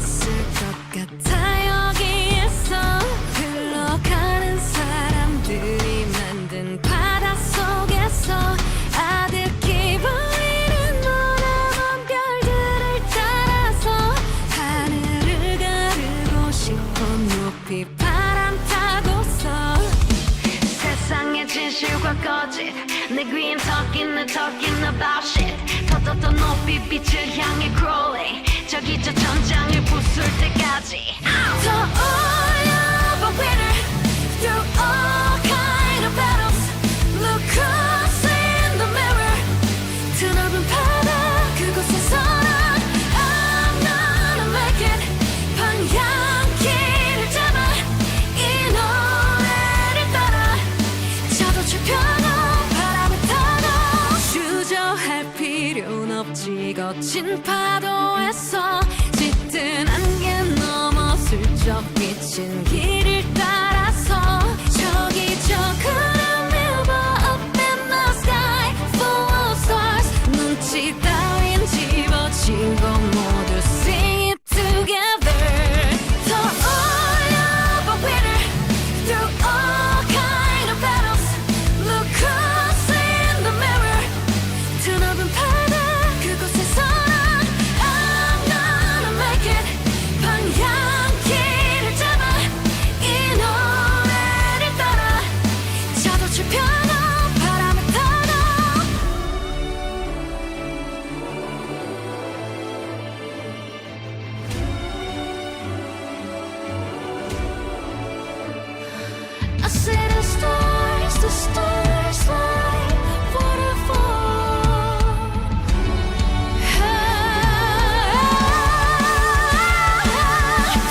있을 것 같아. 여기에서 흘러가는 사람들이 만든 바다 속에서 아득히 보이는 노란 별들을 따라서 하늘을 가르고 싶어. 높이 바람 타고서 세상의 진실과 거짓 내 귀엔 talking about shit. 더 높이 빛을 향해 crawling. 저기 저 천장을 부술 때까지 더 올려 but winner through all kind of battles. Look who's in the mirror. 드넓은 바다 그곳에서나 I'm gonna make it. 방향키를 잡아 이 노래를 따라 저도 펴고 바람을 타고 주저할 필요는 없지. 거친 파도에서 짙은 안개 넘어 슬쩍 비친 길을 따라서 저기 저 구름 위로 up in the sky full of stars. 눈치 따윈 집어치고 모두 sing it together. 더 올려 but winner through all kind of battles. Look who's in the mirror. 드넓은 바다 그곳에서나 I'm gonna make it. 방향키를 잡아 이 노래를 따라 자도출 펴고 바람을 타고 I see the stars like waterfall.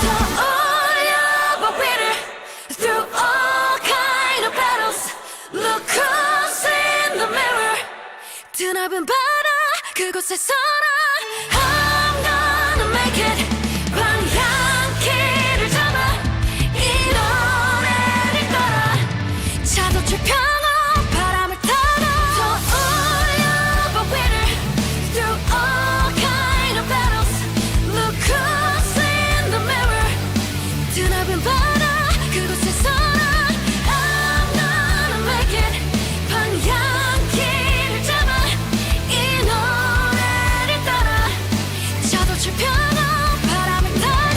더 올려 but winner through all kind of battles. Look who's in the mirror. 드넓은 바다 그곳에서나 I'm gonna make it. 방향키를 잡아 이 노래를 따라 자도출 펴고 바람을 타고 더 올려 but winner through all kind of battles. Look who's in the mirror. 드넓은 바다 그곳에서나 I'm gonna make it. 방향키를 잡아 이 노래를 따라 자도출 펴고 바람을 타고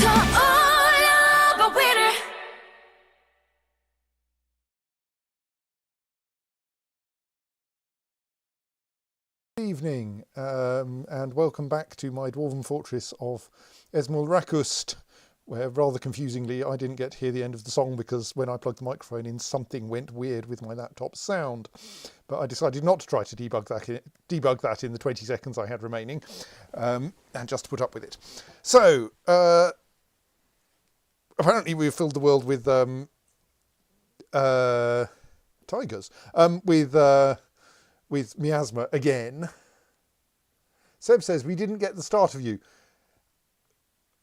더 올려 but winner. Good evening, and welcome back to my dwarven fortress of Esmulrakust, where rather confusingly I didn't get to hear the end of the song because when I plugged the microphone in something went weird with my laptop's sound. But I decided not to try to debug that in the 20 seconds I had remaining, and just to put up with it. So apparently we've filled the world with tigers, with miasma again. Seb says, we didn't get the start of you.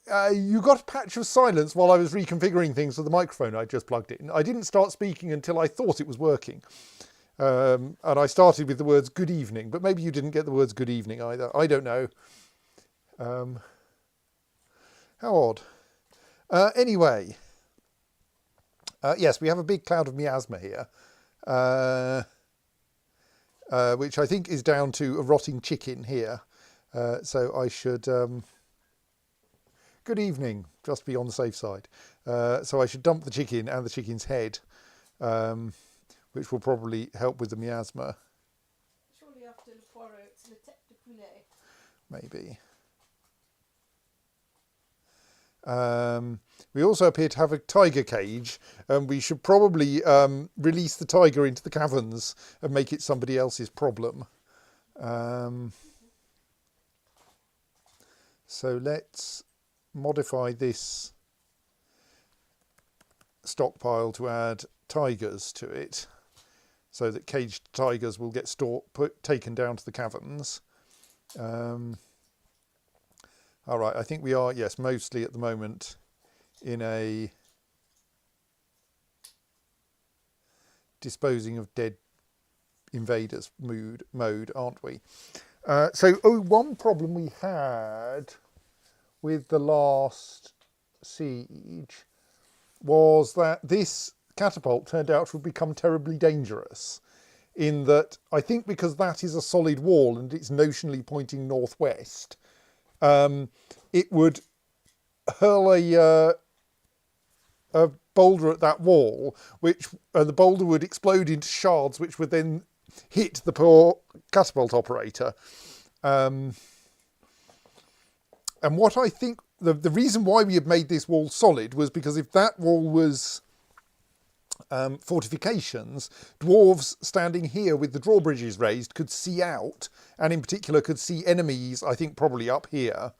You got a patch of silence while I was reconfiguring things with the microphone I just plugged in. I didn't start speaking until I thought it was working. And I started with the words good evening, but maybe you didn't get the words good evening either. I don't know. How odd. Anyway. Yes, we have a big cloud of miasma here. Which I think is down to a rotting chicken here. So I should... good evening, just to be on the safe side. So I should dump the chicken and the chicken's head, which will probably help with the miasma. Surely after le poireau, it's le tête de poulet. Maybe. We also appear to have a tiger cage, and we should probably release the tiger into the caverns and make it somebody else's problem. So let's modify this stockpile to add tigers to it, so that caged tigers will get taken down to the caverns. All right, I think we are, yes, mostly at the moment in a disposing of dead invaders mode, aren't we? One problem we had with the last siege was that this catapult turned out to have become terribly dangerous, in that I think because that is a solid wall and it's notionally pointing northwest, it would hurl a boulder at that wall, which the boulder would explode into shards, which would then hit the poor catapult operator. And what I think the reason why we had made this wall solid was because if that wall was fortifications, dwarves standing here with the drawbridges raised could see out, and in particular could see enemies, I think probably up here,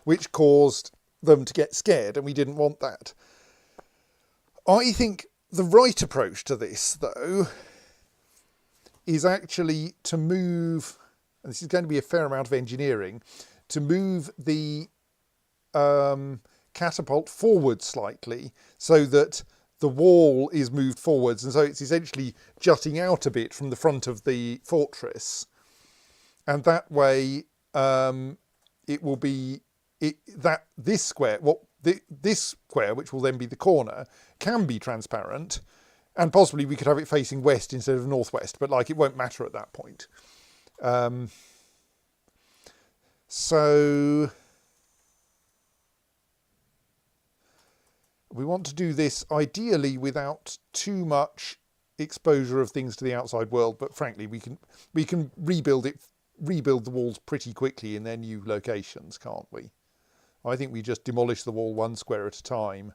which caused them to get scared, and we didn't want that. I think the right approach to this, though, is actually to move, and this is going to be a fair amount of engineering, to move the catapult forward slightly so that the wall is moved forwards, and so it's essentially jutting out a bit from the front of the fortress, and that way it will be this square, this square, which will then be the corner, can be transparent, and possibly we could have it facing west instead of northwest, but like it won't matter at that point. So we want to do this ideally without too much exposure of things to the outside world, but frankly we can rebuild the walls pretty quickly in their new locations, can't we? I think we just demolish the wall one square at a time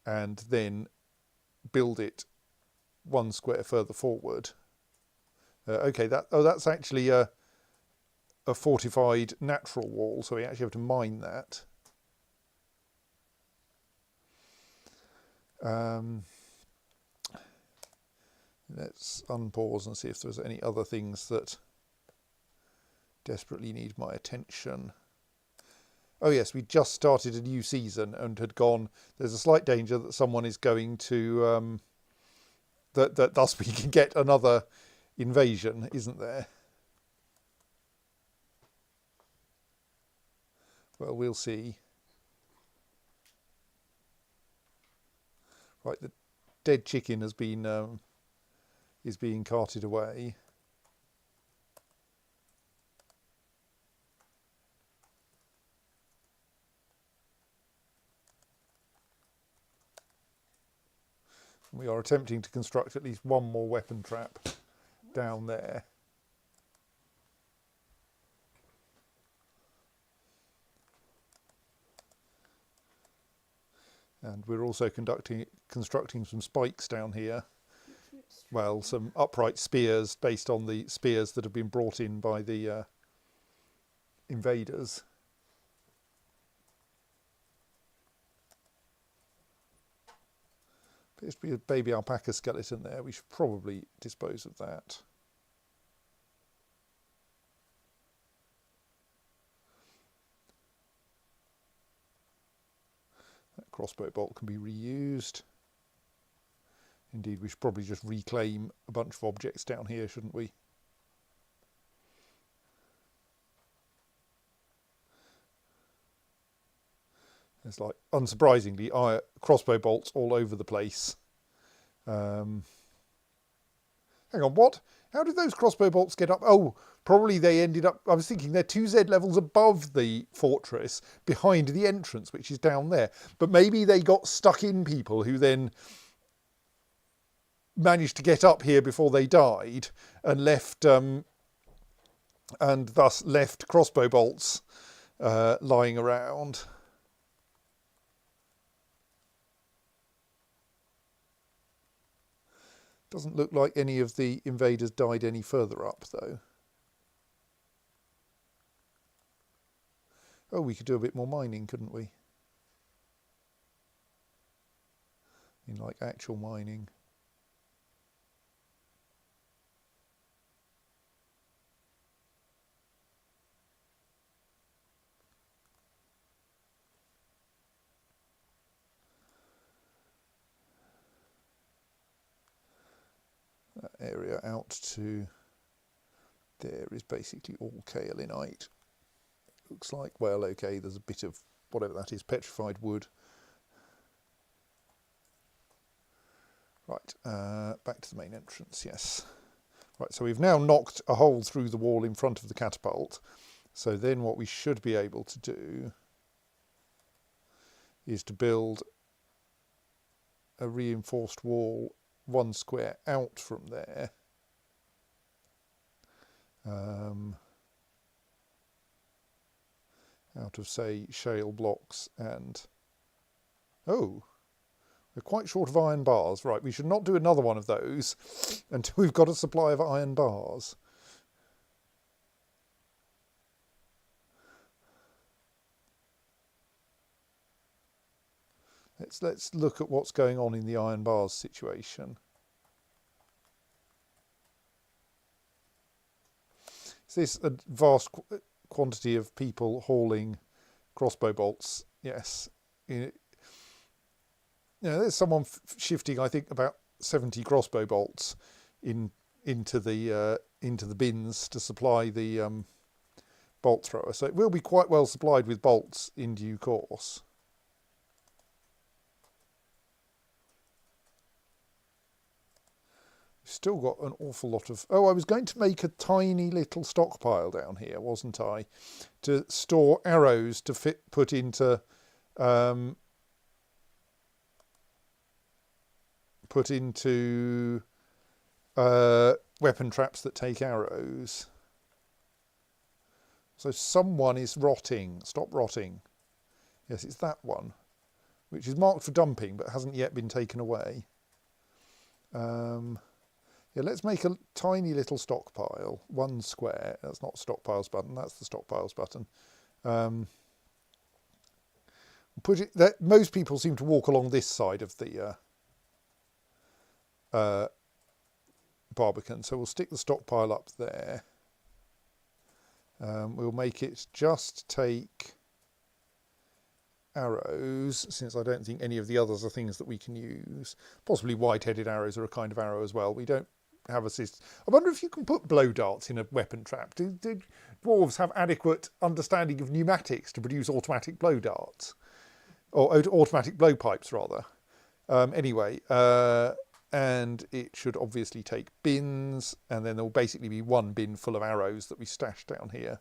and then build it one square further forward. Okay, that's actually a fortified natural wall, so we actually have to mine that. Let's unpause and see if there's any other things that desperately need my attention. Oh yes, we just started a new season and had gone, there's a slight danger that someone is going to, that thus we can get another invasion, isn't there? Well, we'll see. Right, the dead chicken has been, is being carted away. We are attempting to construct at least one more weapon trap down there. And we're also constructing some spikes down here. Well, some upright spears based on the spears that have been brought in by the invaders. Appears to be a baby alpaca skeleton there. We should probably dispose of that. That crossbow bolt can be reused. Indeed, we should probably just reclaim a bunch of objects down here, shouldn't we? There's like, unsurprisingly, crossbow bolts all over the place. Hang on, what? How did those crossbow bolts get up? Oh, probably they ended up, I was thinking they're 2Z levels above the fortress, behind the entrance, which is down there. But maybe they got stuck in people who then managed to get up here before they died and left, and thus left crossbow bolts lying around. Doesn't look like any of the invaders died any further up, though. Oh, we could do a bit more mining, couldn't we? In like actual mining. area out to there is basically all kaolinite. Looks like, well, okay, there's a bit of whatever that is, petrified wood. Right, back to the main entrance, yes. Right, so we've now knocked a hole through the wall in front of the catapult. So then what we should be able to do is to build a reinforced wall 1 square out from there. Out of, say, shale blocks and... Oh, we're quite short of iron bars. Right, we should not do another one of those until we've got a supply of iron bars. Let's look at what's going on in the iron bars situation. Is this a vast quantity of people hauling crossbow bolts? Yes. There's someone shifting, I think, about 70 crossbow bolts into the bins to supply the bolt thrower. So it will be quite well supplied with bolts in due course. Still got an awful lot of... Oh, I was going to make a tiny little stockpile down here, wasn't I? To store arrows to put into... weapon traps that take arrows. So someone is rotting. Stop rotting. Yes, it's that one, which is marked for dumping but hasn't yet been taken away. Yeah, let's make a tiny little stockpile, 1 square. That's not stockpiles button, that's the stockpiles button. Put it that most people seem to walk along this side of the Barbican, so we'll stick the stockpile up there. We'll make it just take arrows, since I don't think any of the others are things that we can use. Possibly white-headed arrows are a kind of arrow as well. We don't have a system. I wonder if you can put blow darts in a weapon trap. Do dwarves have adequate understanding of pneumatics to produce automatic blow darts? Or automatic blowpipes, rather. Anyway, and it should obviously take bins, and then there will basically be 1 bin full of arrows that we stash down here.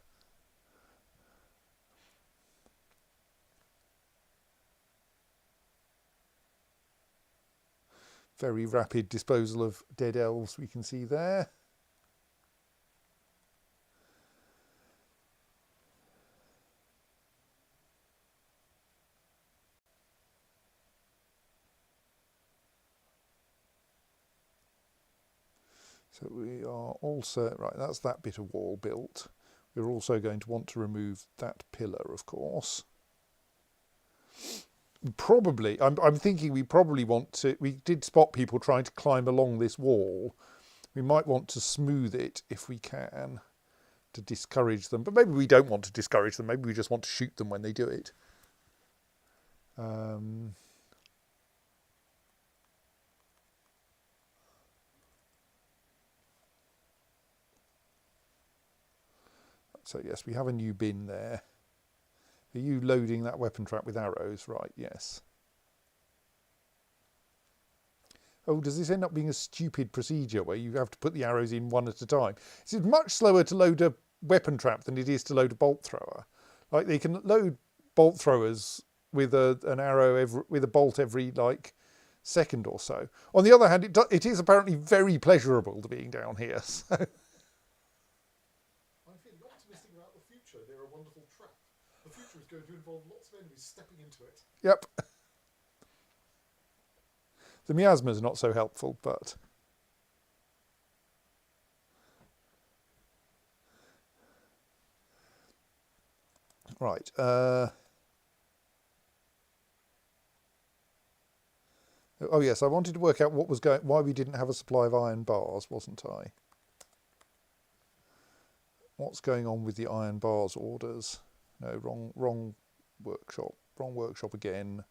Very rapid disposal of dead elves we can see there. So we are also, right, that's that bit of wall built. We're also going to want to remove that pillar, of course. Probably, I'm thinking we probably want to, we did spot people trying to climb along this wall. We might want to smooth it if we can to discourage them, but maybe we don't want to discourage them, maybe we just want to shoot them when they do it. So yes, we have a new bin there. Are you loading that weapon trap with arrows? Right, yes. Oh, does this end up being a stupid procedure where you have to put the arrows in 1 at a time? It's much slower to load a weapon trap than it is to load a bolt thrower. Like, they can load bolt throwers with an arrow with a bolt every like second or so. On the other hand, it is apparently very pleasurable to being down here. So. I'm feeling optimistic about the future. They're a wonderful trap. The future is going to involve lots of enemies stepping into it. Yep. The miasmas are not so helpful, but... Right. Oh yes, I wanted to work out what was why we didn't have a supply of iron bars, wasn't I? What's going on with the iron bars orders? No, wrong workshop. Wrong workshop again.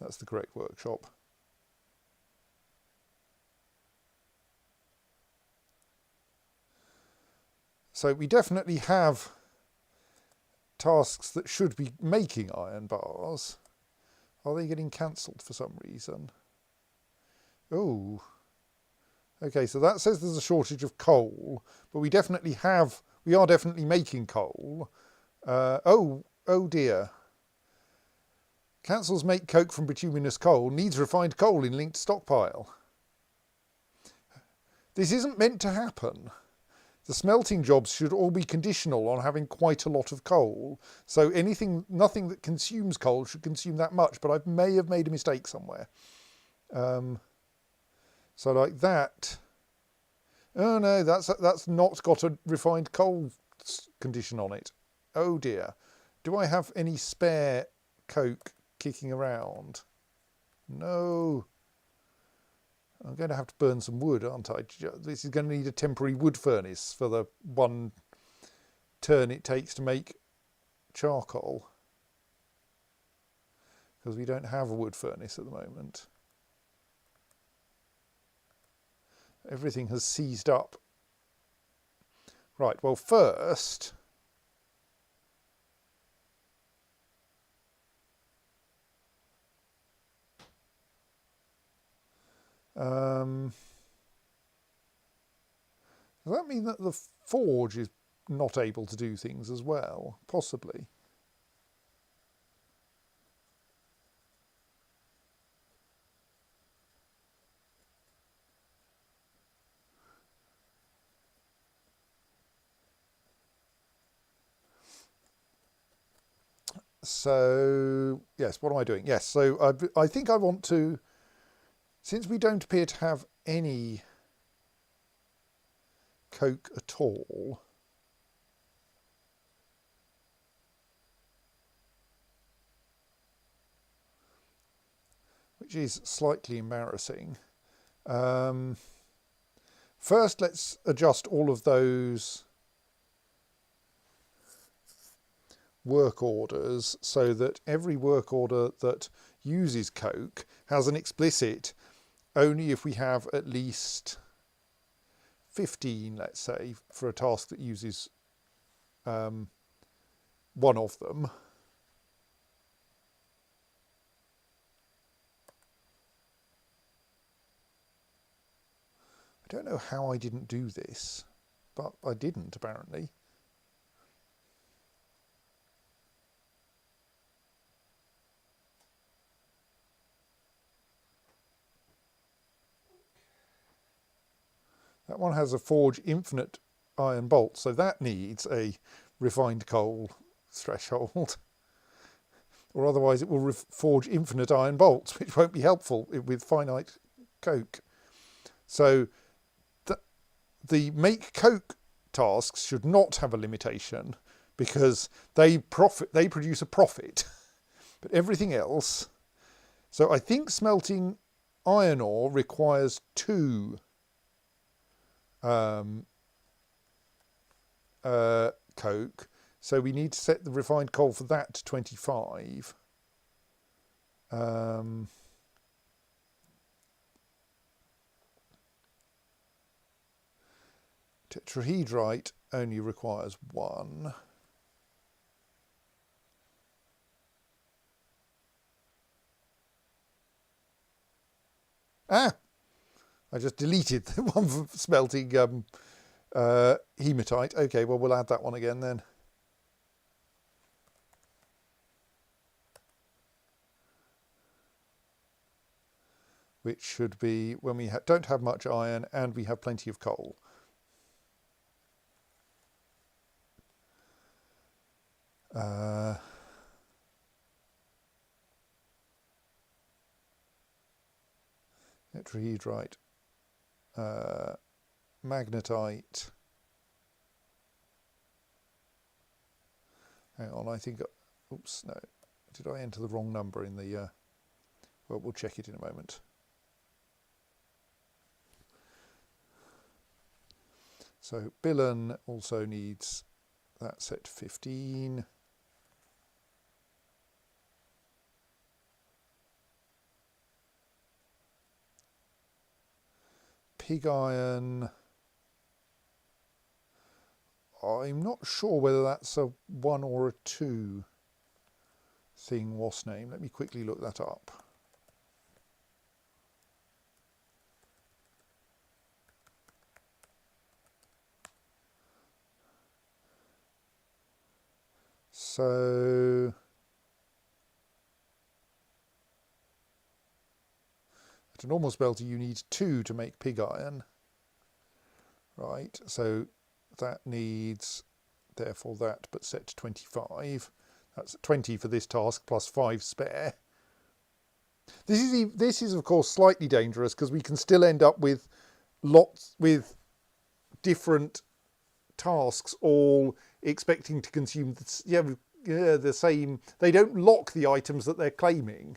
That's the correct workshop. So we definitely have tasks that should be making iron bars. Are they getting cancelled for some reason? Oh, okay, so that says there's a shortage of coal, but we are definitely making coal. Oh dear. Cancels make coke from bituminous coal, needs refined coal in linked stockpile. This isn't meant to happen. The smelting jobs should all be conditional on having quite a lot of coal. So nothing that consumes coal should consume that much, but I may have made a mistake somewhere. So like that. Oh no, that's not got a refined coal condition on it. Oh dear. Do I have any spare coke kicking around? No. I'm going to have to burn some wood, aren't I? This is going to need a temporary wood furnace for the one turn it takes to make charcoal. Because we don't have a wood furnace at the moment. Everything has seized up. Right, well first... does that mean that the forge is not able to do things as well? Possibly. So, yes, what am I doing? Yes, so I think I want to, since we don't appear to have any coke at all, which is slightly embarrassing. First, let's adjust all of those work orders so that every work order that uses coke has an explicit only if we have at least 15, let's say, for a task that uses one of them. I don't know how I didn't do this, but I didn't apparently. That one has a forge infinite iron bolt, so that needs a refined coal threshold. Or otherwise it will forge infinite iron bolts, which won't be helpful with finite coke. So the make coke tasks should not have a limitation because they produce a profit. But everything else... So I think smelting iron ore requires 2 coke, so we need to set the refined coal for that to 25. Tetrahedrite only requires 1. I just deleted the one for smelting hematite. Okay, well, we'll add that one again then. Which should be when we don't have much iron and we have plenty of coal. Tetrahedrite, magnetite. Hang on, I think. Oops, no. Did I enter the wrong number in the? Well, we'll check it in a moment. So Billen also needs that set to 15. Pig iron. I'm not sure whether that's a 1 or a 2 thing, wasp name. Let me quickly look that up. So at a normal smelter you need 2 to make pig iron. Right, so that needs, therefore that, but set to 25. That's 20 for this task plus 5 spare. This is of course slightly dangerous because we can still end up with different tasks all expecting to consume the same. They don't lock the items that they're claiming.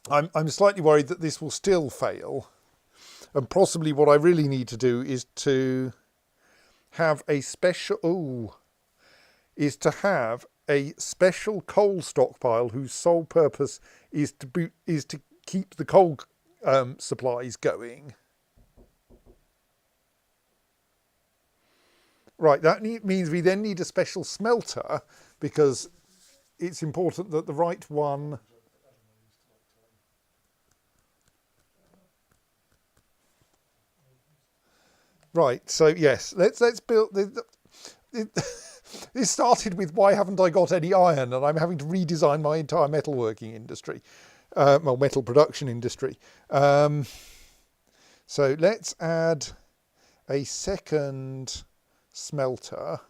I'm slightly worried that this will still fail, and possibly what I really need to do is to have a special coal stockpile whose sole purpose is to keep the coal supplies going. Right, that means we then need a special smelter because it's important that the right one. Right, so yes, let's build. This started with why haven't I got any iron, and I'm having to redesign my entire metalworking industry, metal production industry. So let's add a second smelter.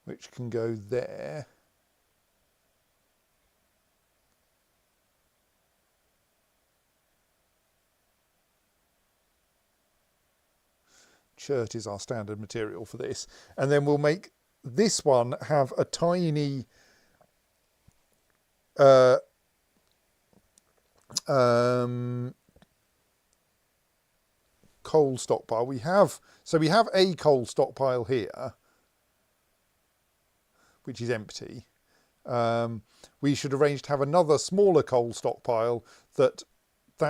Which can go there. Chert is our standard material for this, and then we'll make this one have a tiny coal stockpile. We have a coal stockpile here, which is empty. We should arrange to have another smaller coal stockpile that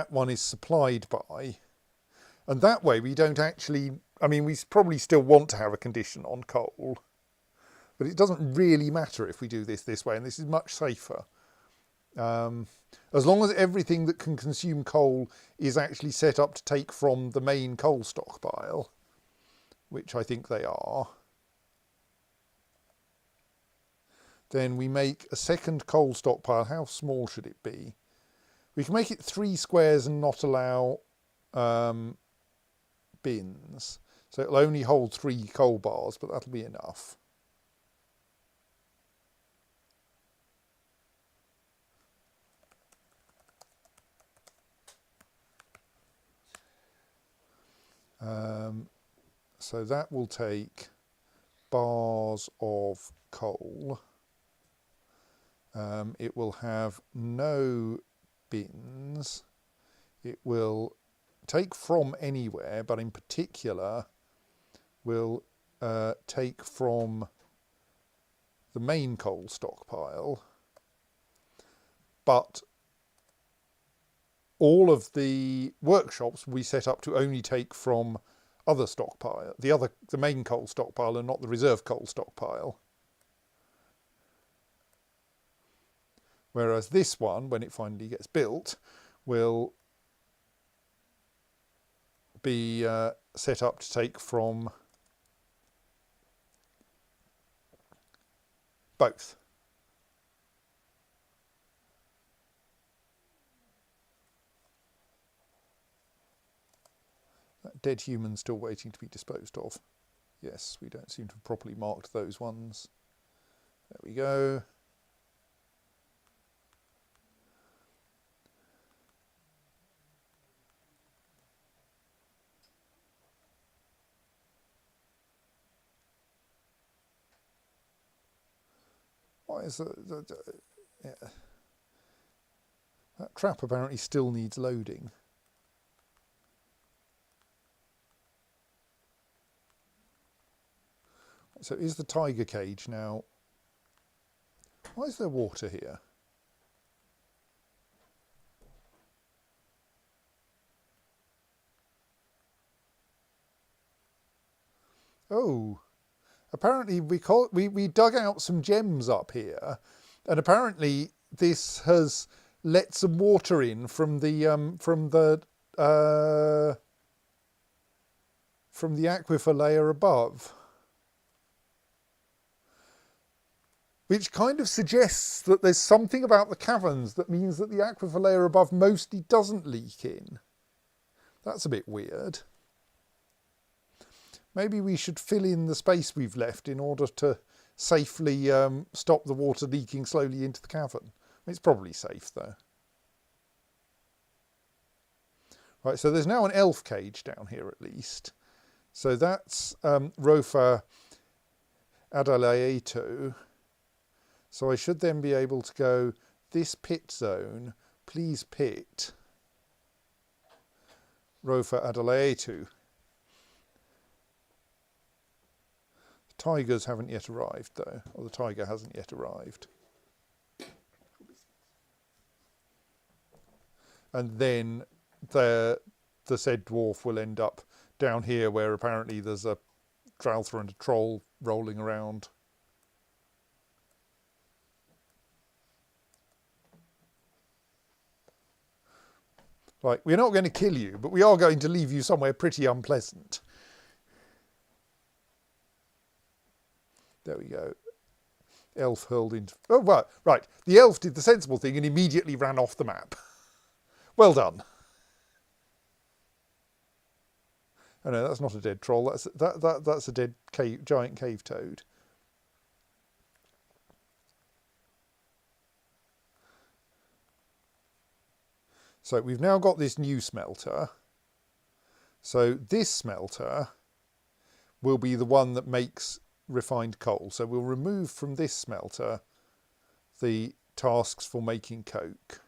one is supplied by, and that way we don't actually. I mean, we probably still want to have a condition on coal, but it doesn't really matter if we do this way, and this is much safer. As long as everything that can consume coal is actually set up to take from the main coal stockpile, which I think they are, then we make a second coal stockpile. How small should it be? We can make it 3 squares and not allow bins. So it'll only hold 3 coal bars, but that'll be enough. So that will take bars of coal. It will have no bins. It will take from anywhere, but in particular will take from the main coal stockpile. But all of the workshops we set up to only take from other stockpile, the main coal stockpile and not the reserve coal stockpile. Whereas this one, when it finally gets built, will be set up to take from both. That dead human still waiting to be disposed of. Yes, we don't seem to have properly marked those ones. There we go. Why is yeah. That trap apparently still needs loading. So is the tiger cage now... Why is there water here? Oh, apparently we dug out some gems up here, and apparently this has let some water in from the aquifer layer above, which kind of suggests that there's something about the caverns that means that the aquifer layer above mostly doesn't leak in. That's a bit weird. Maybe we should fill in the space we've left in order to safely stop the water leaking slowly into the cavern. It's probably safe though. Right, so there's now an elf cage down here at least. So that's Rofa Adalaeto. So I should then be able to go this pit zone, please pit Rofa Adalaeto. Tigers haven't yet arrived though, or the tiger hasn't yet arrived. And then the said dwarf will end up down here where apparently there's a Draltha and a troll rolling around. Like, we're not going to kill you, but we are going to leave you somewhere pretty unpleasant. There we go. Elf hurled into... Oh, right. The elf did the sensible thing and immediately ran off the map. Well done. Oh no, that's not a dead troll. That's a dead giant cave toad. So we've now got this new smelter. So this smelter will be the one that makes refined coal. So we'll remove from this smelter the tasks for making coke.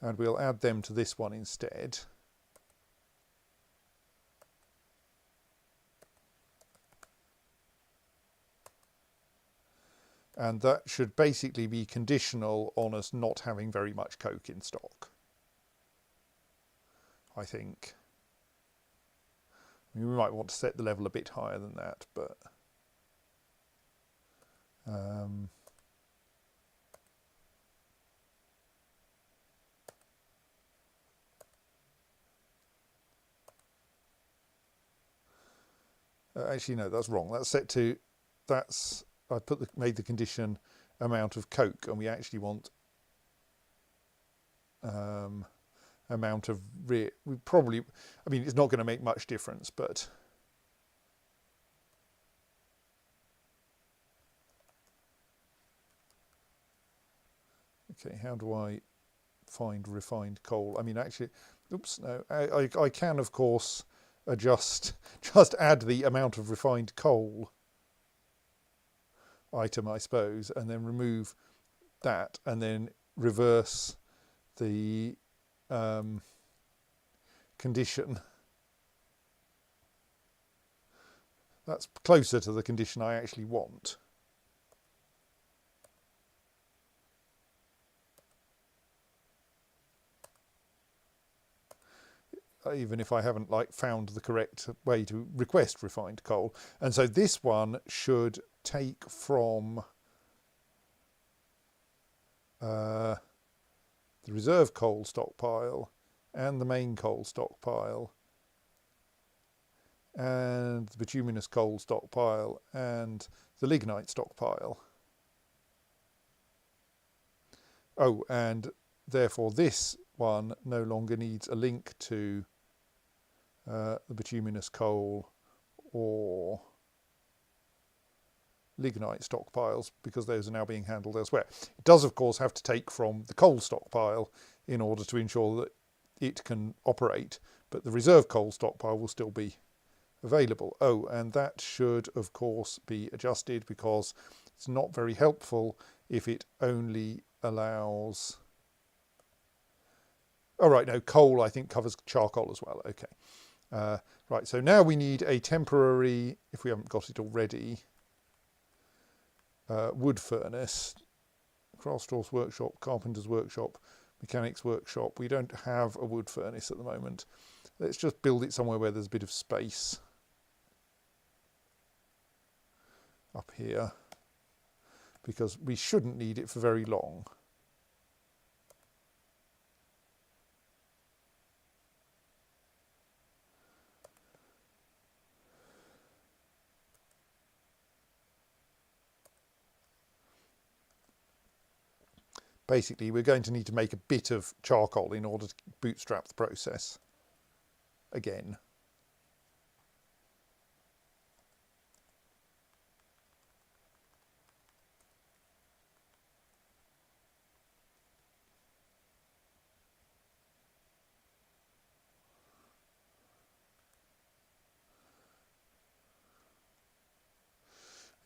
And we'll add them to this one instead. And that should basically be conditional on us not having very much coke in stock, I think. I mean, we might want to set the level a bit higher than that, but actually no, that's wrong. That's set to I made the condition amount of coke, and we actually want amount of we probably, I mean, it's not going to make much difference, but okay, how do I find refined coal? I mean, actually, oops, no, I can of course just add the amount of refined coal item, I suppose, and then remove that, and then reverse the condition. That's closer to the condition I actually want. Even if I haven't found the correct way to request refined coal. And so this one should take from the reserve coal stockpile and the main coal stockpile and the bituminous coal stockpile and the lignite stockpile. Oh, and therefore this one no longer needs a link to the bituminous coal or lignite stockpiles, because those are now being handled elsewhere. It does of course have to take from the coal stockpile in order to ensure that it can operate, but the reserve coal stockpile will still be available. Oh, and that should of course be adjusted, because it's not very helpful if it only allows... Oh right, no, coal I think covers charcoal as well. Okay. Right, so now we need a temporary, if we haven't got it already, wood furnace. Craftstores workshop, carpenter's workshop, mechanics workshop. We don't have a wood furnace at the moment. Let's just build it somewhere where there's a bit of space. Up here. Because we shouldn't need it for very long. Basically, we're going to need to make a bit of charcoal in order to bootstrap the process again.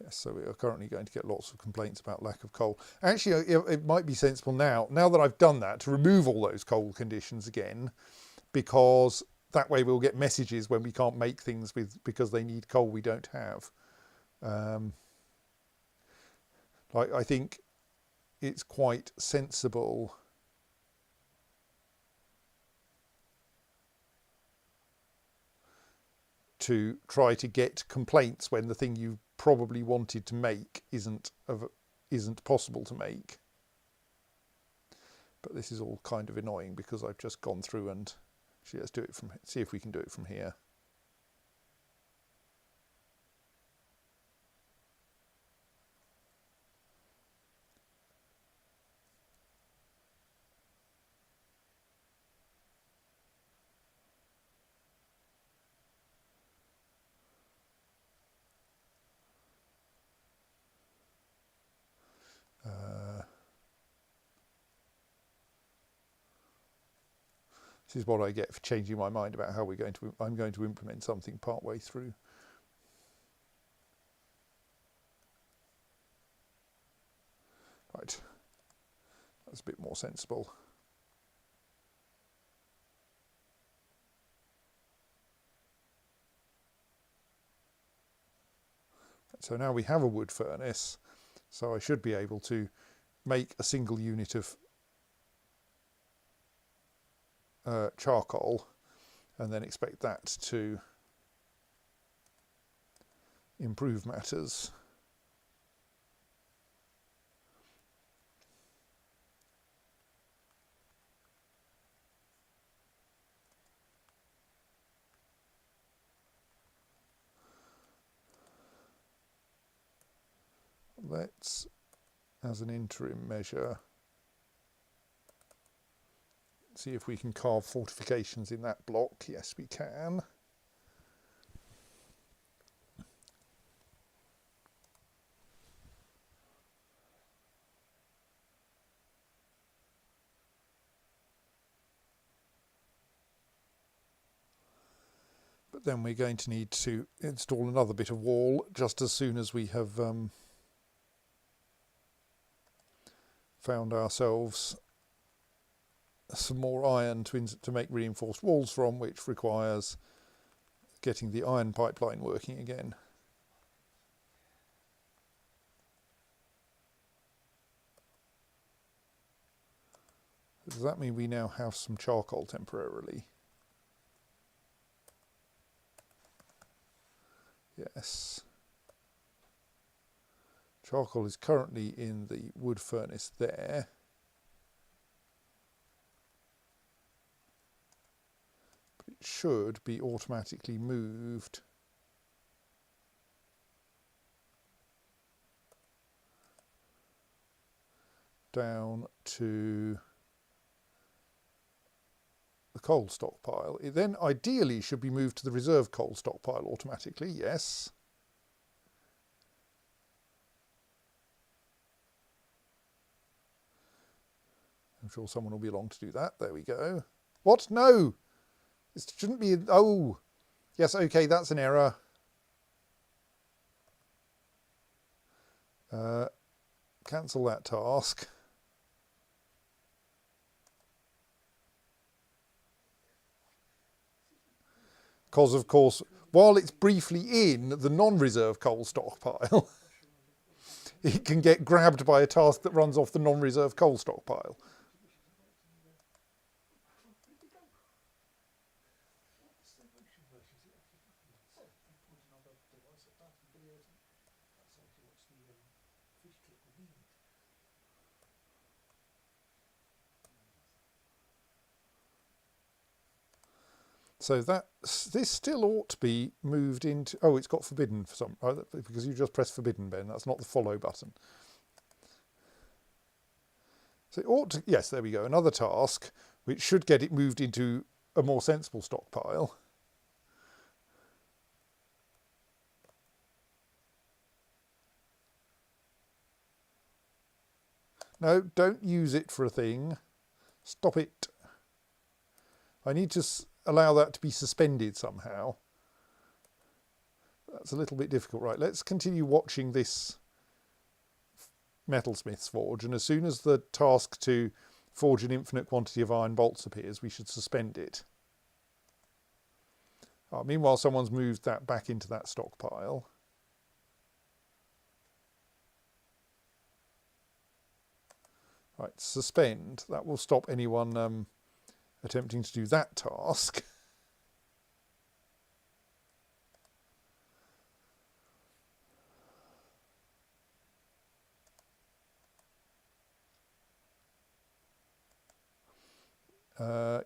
Yes, so we are currently going to get lots of complaints about lack of coal. Actually, it might be sensible now that I've done that, to remove all those coal conditions again, because that way we'll get messages when we can't make things because they need coal we don't have. Like, I think it's quite sensible to try to get complaints when the thing you probably wanted to make isn't possible to make. But this is all kind of annoying because I've just gone through and actually let's do it from, see if we can do it from here. This is what I get for changing my mind about how I'm going to implement something part way through. Right, that's a bit more sensible. So now we have a wood furnace, so I should be able to make a single unit of charcoal and then expect that to improve matters. Let's, as an interim measure, see if we can carve fortifications in that block. Yes, we can. But then we're going to need to install another bit of wall just as soon as we have found ourselves some more iron to make reinforced walls from, which requires getting the iron pipeline working again. Does that mean we now have some charcoal temporarily? Yes. Charcoal is currently in the wood furnace there. But it should be automatically moved down to the coal stockpile. It then ideally should be moved to the reserve coal stockpile automatically, yes. I'm sure someone will be along to do that. There we go. What? No! It shouldn't be... Oh! Yes, okay, that's an error. Cancel that task. because, of course, while it's briefly in the non-reserve coal stockpile, it can get grabbed by a task that runs off the non-reserve coal stockpile. So this still ought to be moved into... Oh, it's got forbidden for some... Oh, because you just pressed forbidden, Ben. That's not the follow button. So it ought to... Yes, there we go. Another task, which should get it moved into a more sensible stockpile. No, don't use it for a thing. Stop it. I need to allow that to be suspended somehow. That's a little bit difficult. Right, let's continue watching this metalsmith's forge, and as soon as the task to forge an infinite quantity of iron bolts appears, we should suspend it. Meanwhile, someone's moved that back into that stockpile. Right, suspend. That will stop anyone attempting to do that task.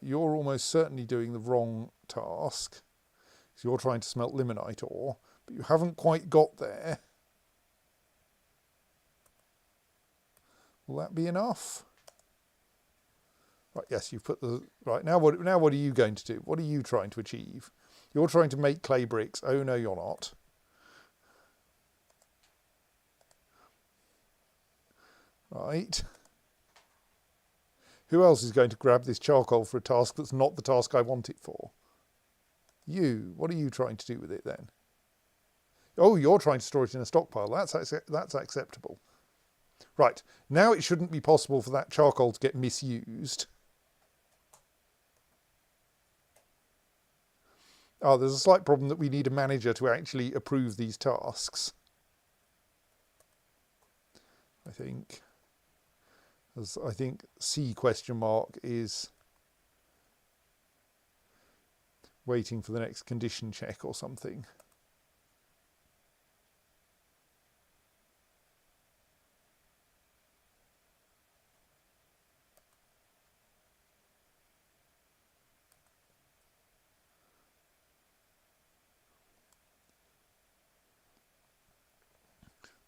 You're almost certainly doing the wrong task. So you're trying to smelt limonite ore, but you haven't quite got there. Will that be enough? Right, yes, you've put the... Right, now what are you going to do? What are you trying to achieve? You're trying to make clay bricks. Oh, no, you're not. Right. Who else is going to grab this charcoal for a task that's not the task I want it for? You. What are you trying to do with it then? Oh, you're trying to store it in a stockpile. That's acceptable. Right. Now it shouldn't be possible for that charcoal to get misused. There's a slight problem that we need a manager to actually approve these tasks. I think. As I think C question mark is waiting for the next condition check or something.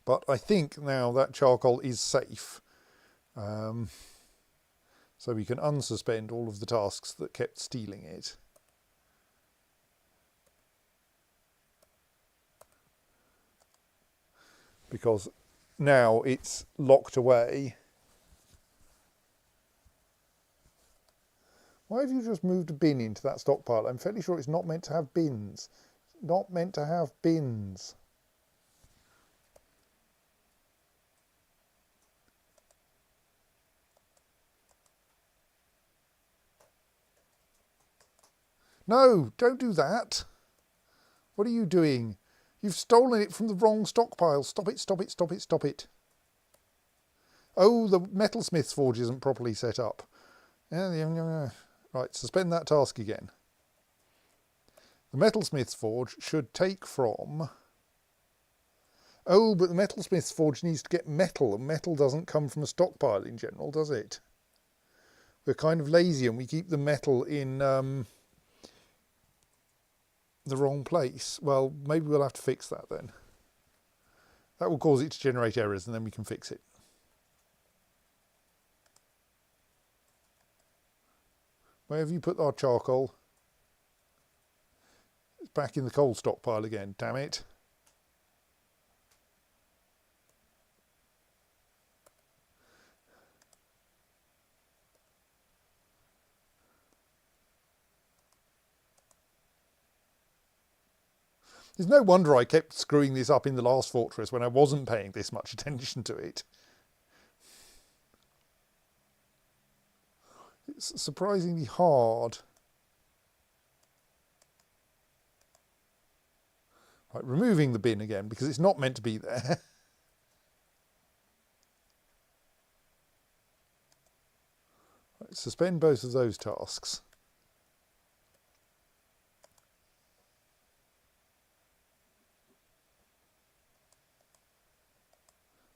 But I think now that charcoal is safe. So we can unsuspend all of the tasks that kept stealing it. Because now it's locked away. Why have you just moved a bin into that stockpile? I'm fairly sure it's not meant to have bins. Not meant to have bins. No, don't do that. What are you doing? You've stolen it from the wrong stockpile. Stop it, stop it, stop it, stop it. Oh, the metalsmith's forge isn't properly set up. Right, suspend that task again. The metalsmith's forge should take from... Oh, but the metalsmith's forge needs to get metal, and metal doesn't come from a stockpile in general, does it? We're kind of lazy and we keep the metal in the wrong place. Well, maybe we'll have to fix that then. That will cause it to generate errors and then we can fix it. Where have you put our charcoal? It's back in the coal stockpile again, damn it. There's no wonder I kept screwing this up in the last fortress when I wasn't paying this much attention to it. It's surprisingly hard. Right, removing the bin again because it's not meant to be there. Right, suspend both of those tasks.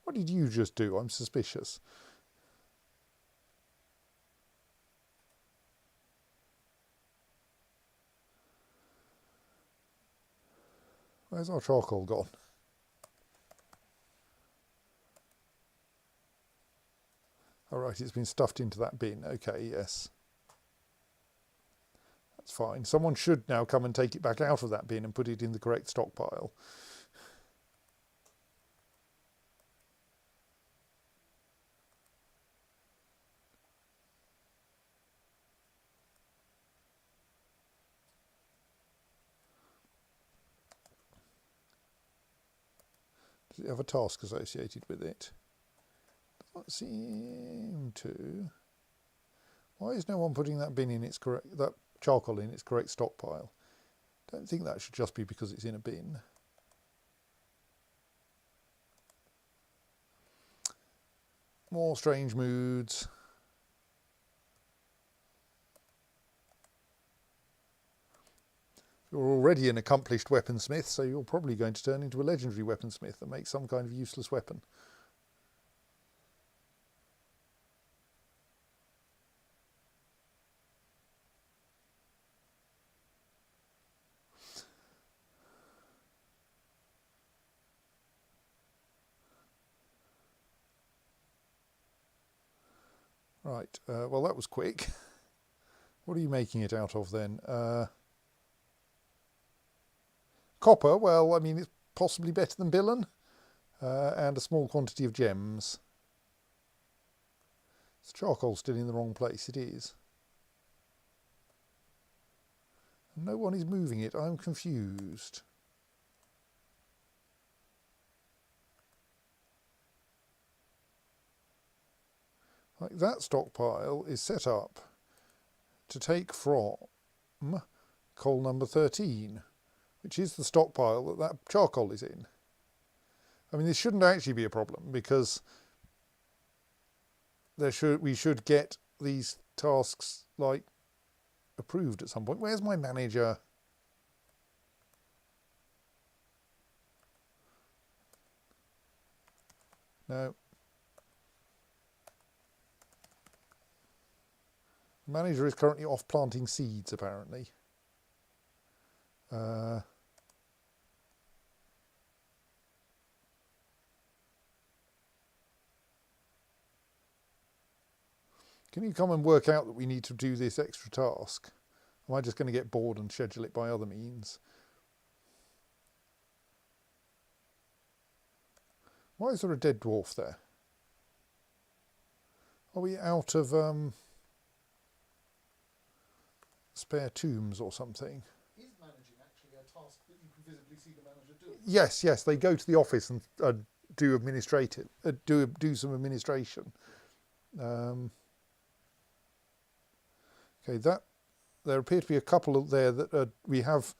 What did you just do? I'm suspicious. Where's our charcoal gone? All right, it's been stuffed into that bin. Okay, yes. That's fine. Someone should now come and take it back out of that bin and put it in the correct stockpile. Does it have a task associated with it? Doesn't seem to. Why is no one putting that bin in its correct, that charcoal in its correct stockpile? Don't think that should just be because it's in a bin. More strange moods. You're already an accomplished weaponsmith, so you're probably going to turn into a legendary weaponsmith and make some kind of useless weapon. Right, well that was quick. What are you making it out of then? Copper, well, I mean, it's possibly better than Billen. And a small quantity of gems. Is charcoal still in the wrong place? It is. And no one is moving it. I'm confused. Like that stockpile is set up to take from coal number 13, which is the stockpile that that charcoal is in. I mean, this shouldn't actually be a problem because we should get these tasks like approved at some point. Where's my manager? No. The manager is currently off planting seeds, apparently. Can you come and work out that we need to do this extra task? Am I just going to get bored and schedule it by other means? Why is there a dead dwarf there? Are we out of spare tombs or something? Is managing actually a task that you can visibly see the manager doing? Yes, yes, they go to the office and do do some administration. Okay, there appear to be a couple of there that we have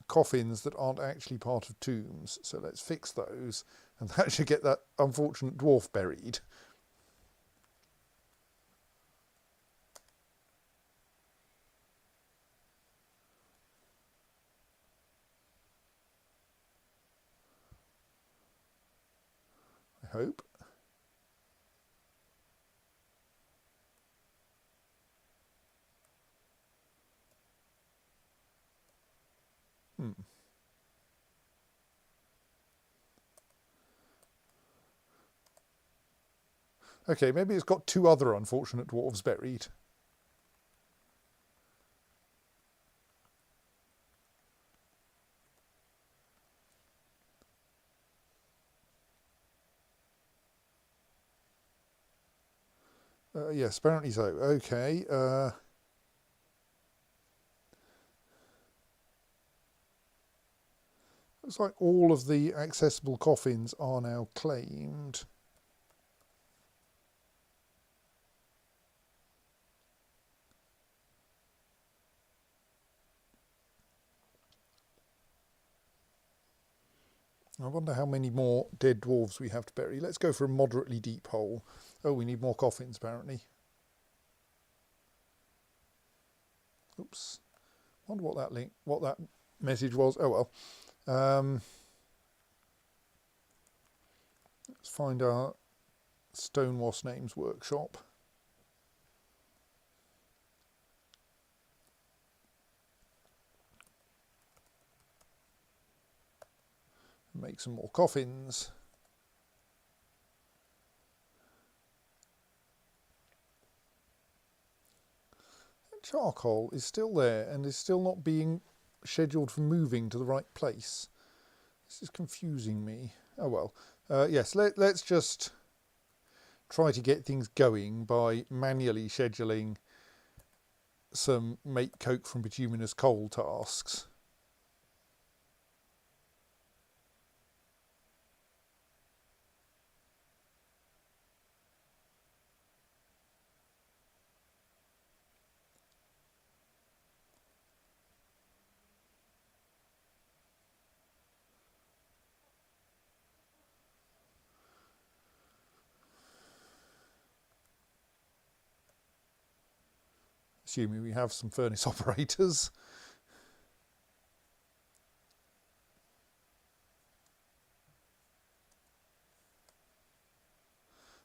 coffins that aren't actually part of tombs. So let's fix those, and that should get that unfortunate dwarf buried. I hope. Okay, maybe it's got two other unfortunate dwarves buried. Yes, apparently so. Okay. Looks like all of the accessible coffins are now claimed. I wonder how many more dead dwarves we have to bury. Let's go for a moderately deep hole. Oh, we need more coffins apparently. Oops. Wonder what that message was. Oh well. Let's find our Stonewasp Names workshop. Make some more coffins. Charcoal is still there and is still not being scheduled for moving to the right place. This is confusing me. Oh well. Yes, let's just try to get things going by manually scheduling some make coke from bituminous coal tasks. Assuming we have some furnace operators.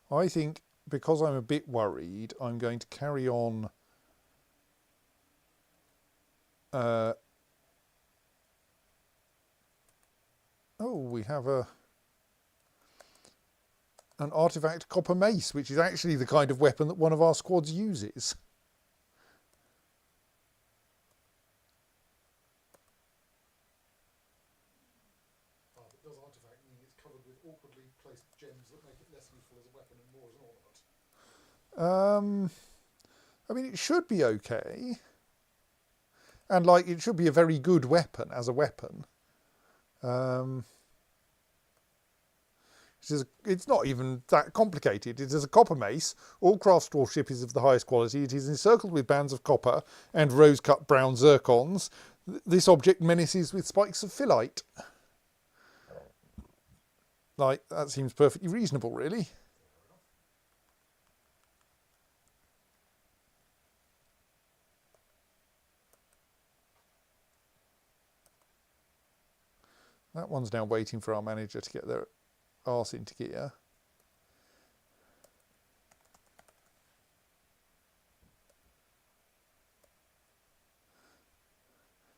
I think because I'm a bit worried, I'm going to carry on oh, we have an artifact copper mace, which is actually the kind of weapon that one of our squads uses. But does artifact mean it's covered with awkwardly placed gems that make it less useful as a weapon and more as an ornament? I mean, it should be okay. And, like, it should be a very good weapon as a weapon. It's not even that complicated. It is a copper mace. All craft dwarfship is of the highest quality. It is encircled with bands of copper and rose-cut brown zircons. This object menaces with spikes of phyllite. Like, that seems perfectly reasonable, really. That one's now waiting for our manager to get their arse into gear.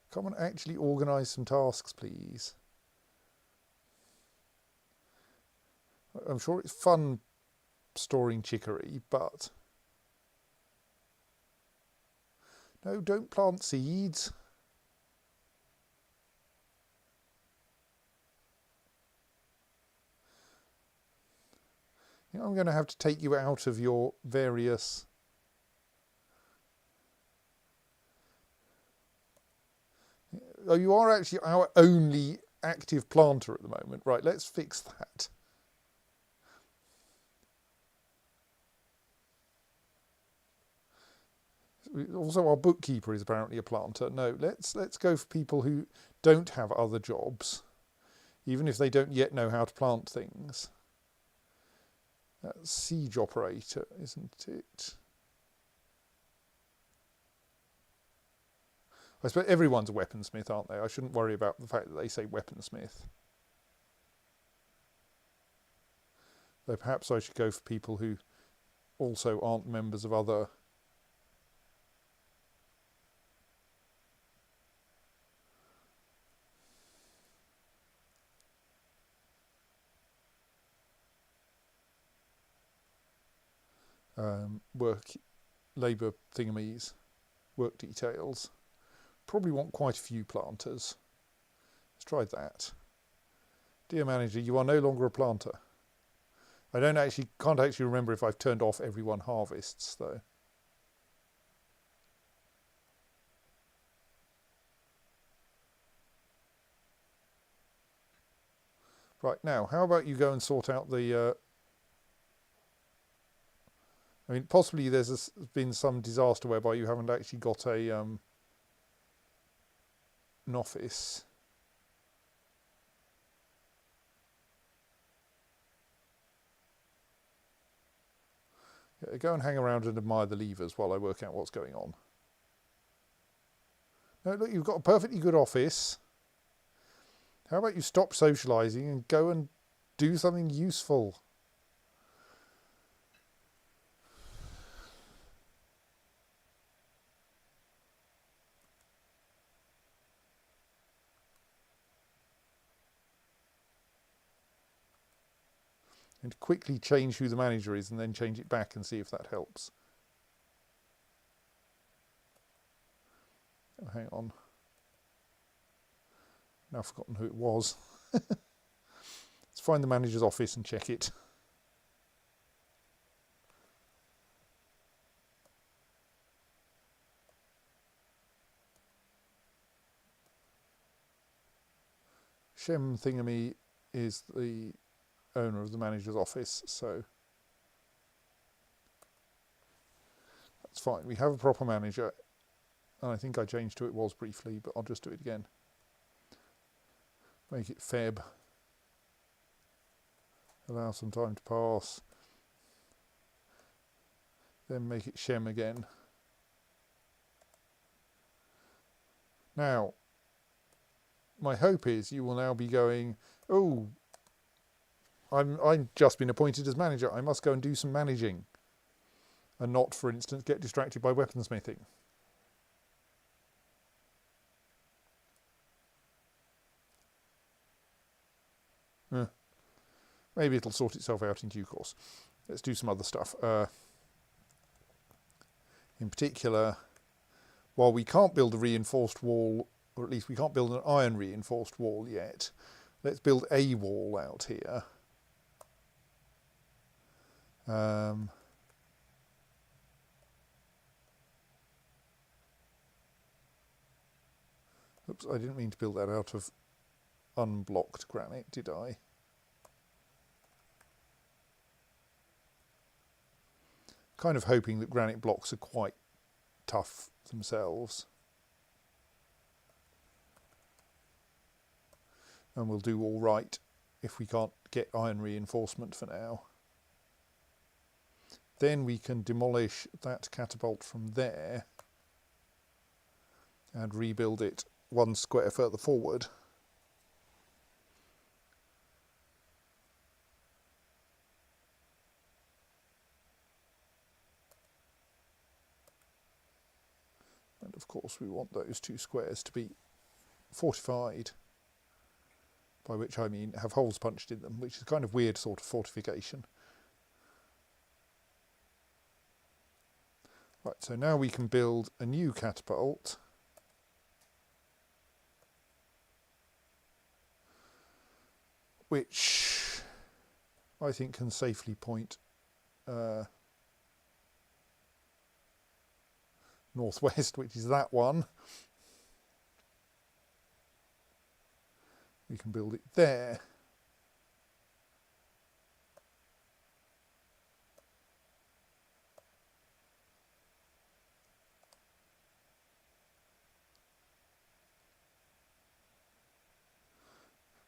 Come and actually organise some tasks, please. I'm sure it's fun storing chicory, but... No, don't plant seeds. You know, I'm going to have to take you out of your various... Oh, you are actually our only active planter at the moment. Right, let's fix that. Also, our bookkeeper is apparently a planter. No, let's go for people who don't have other jobs, even if they don't yet know how to plant things. That's siege operator, isn't it? I suppose everyone's a weaponsmith, aren't they? I shouldn't worry about the fact that they say weaponsmith. Though perhaps I should go for people who also aren't members of other... work, labour thingamies, work details. Probably want quite a few planters. Let's try that. Dear manager, you are no longer a planter. I can't actually remember if I've turned off everyone harvests though. Right, now, how about you go and sort out the... I mean, possibly there's been some disaster whereby you haven't actually got an office. Go and hang around and admire the levers while I work out what's going on. No, look, you've got a perfectly good office. How about you stop socialising and go and do something useful? And quickly change who the manager is and then change it back and see if that helps. Oh, hang on. Now I've forgotten who it was. Let's find the manager's office and check it. Shem Thingamy is the owner of the manager's office, so that's fine. We have a proper manager, and I think I changed who it was briefly, but I'll just do it again. Make it Feb. Allow some time to pass. Then make it Shem again. Now, my hope is you will now be going, oh, I've just been appointed as manager. I must go and do some managing, and not, for instance, get distracted by weaponsmithing. Maybe it'll sort itself out in due course. Let's do some other stuff. In particular, while we can't build a reinforced wall, or at least we can't build an iron reinforced wall yet, let's build a wall out here. Oops, I didn't mean to build that out of unblocked granite, did I? Kind of hoping that granite blocks are quite tough themselves. And we'll do all right if we can't get iron reinforcement for now. Then we can demolish that catapult from there and rebuild it one square further forward. And of course we want those two squares to be fortified, by which I mean have holes punched in them, which is a kind of weird sort of fortification. Right, so now we can build a new catapult. Which I think can safely point northwest, which is that one. We can build it there.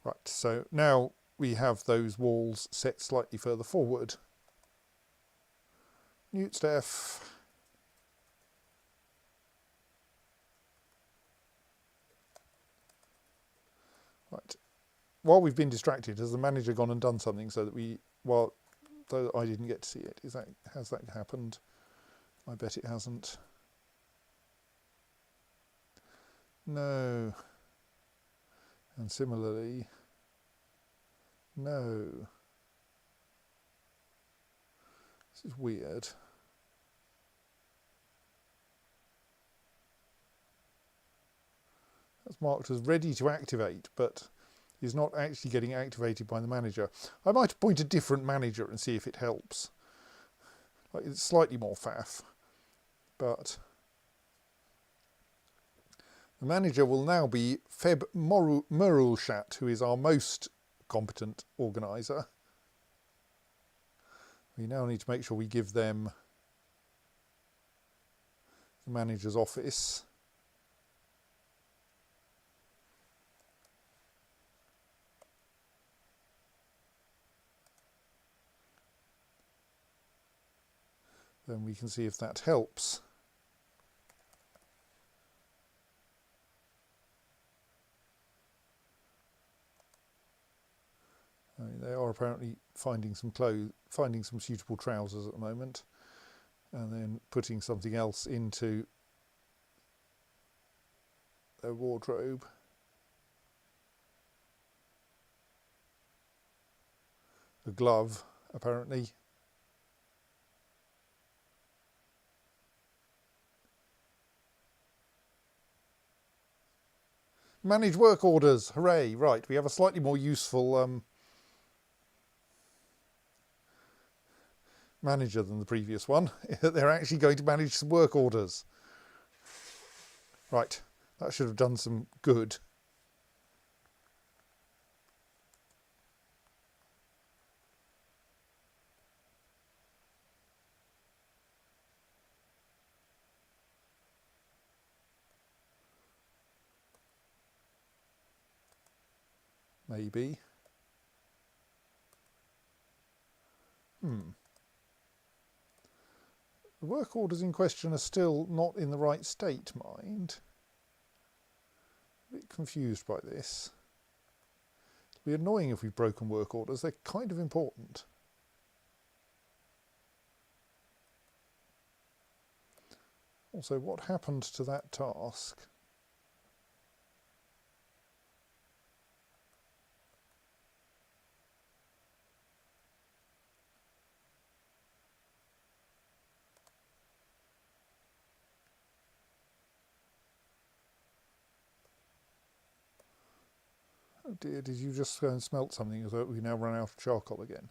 Right, so now we have those walls set slightly further forward. Newt Steph. Right. While we've been distracted, has the manager gone and done something so that we, well, though I didn't get to see it, has that happened? I bet it hasn't. No. And similarly, no. This is weird. That's marked as ready to activate, but is not actually getting activated by the manager. I might appoint a different manager and see if it helps. Like, it's slightly more faff, but the manager will now be Feb Murulshat, who is our most competent organiser. We now need to make sure we give them the manager's office. Then we can see if that helps. I mean, they are apparently finding some suitable trousers at the moment, and then putting something else into their wardrobe. A glove, apparently. Manage work orders, hooray! Right, we have a slightly more useful manager than the previous one. They're actually going to manage some work orders. Right, that should have done some good. Maybe. The work orders in question are still not in the right state, mind. A bit confused by this. It'll be annoying if we've broken work orders. They're kind of important. Also, what happened to that task? Oh dear, did you just go and smelt something as though we now run out of charcoal again?